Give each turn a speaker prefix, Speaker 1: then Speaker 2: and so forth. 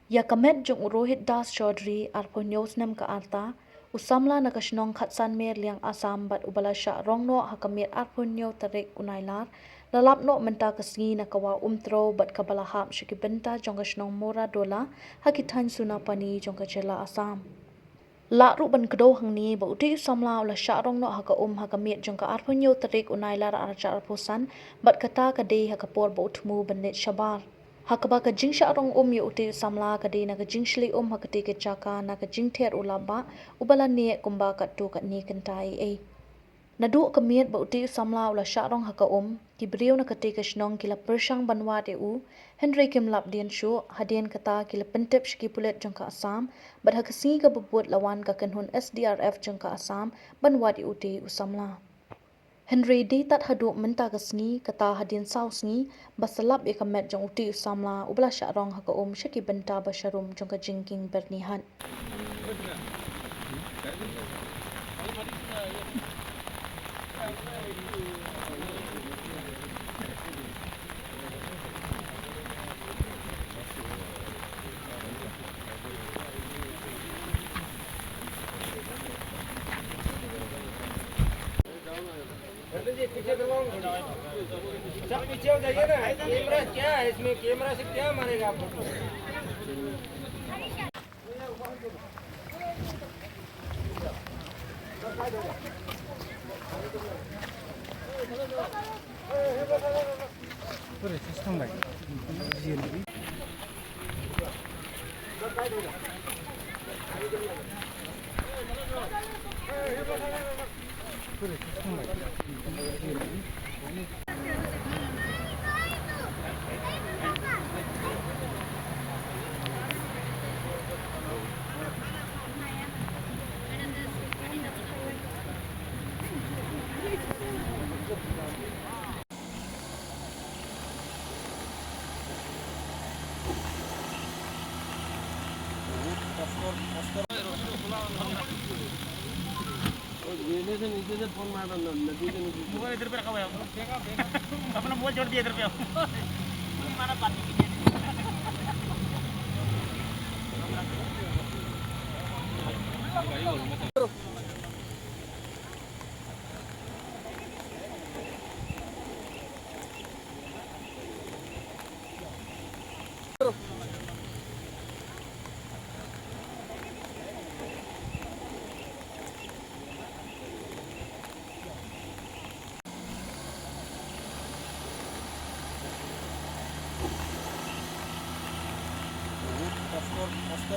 Speaker 1: Ya kamet jong Rohit Das Chaudhry arpo news nam ka arta usamla nakasnong khatsan mer liang Asam bat ubala sha rongno hakamir arpo new tarik unailar lalap no menta kasngi nakawa umtro bat kabala hap shikibenta jong kasnong mora dola hakitan suna pani jong kachela Asam. La ru ban kdo hang ni ba uti samla ula sha rong no haka hakamir jong ka arpo new tarik unailar archa arposan bat kata kade hakapor ba utmu banit shabar. Hakaba ka jingsha arong yu uti samla kadi na ka jingshli hakati ke chaka na ka jingther ulaba ubala ni kumba ka tu ka ni kentai e. Nadu kamiet ba uti samla ula sharong haka ki brio na kati ka shnong kila pershang banwat e u Henry Kim lap dian shu hadian kata kila pentep shiki pulet jongka Asam bat hakasi ka bubut lawan ka kanhun SDRF jongka Asam banwat e uti usamla. Henry di tat hadu menta kasngi kata hadin sausngi basalap e kamet jong uti usamla ubla syarong haka shaki benta basharum jong ka jingking bernihan.
Speaker 2: पीछे करवाऊंगा सब पीछे हो जाइए ना कैमरा क्या है इसमें कैमरा से क्या मारेगा आपको पूरे सिस्टम लगे पूरे सिस्टम लगे ये से नीचे से फोन मार रहा नदी के नीचे मोबाइल इधर पे रखा हुआ है अपना मोबाइल छोड़ दिया इधर पे मारा बात Oscar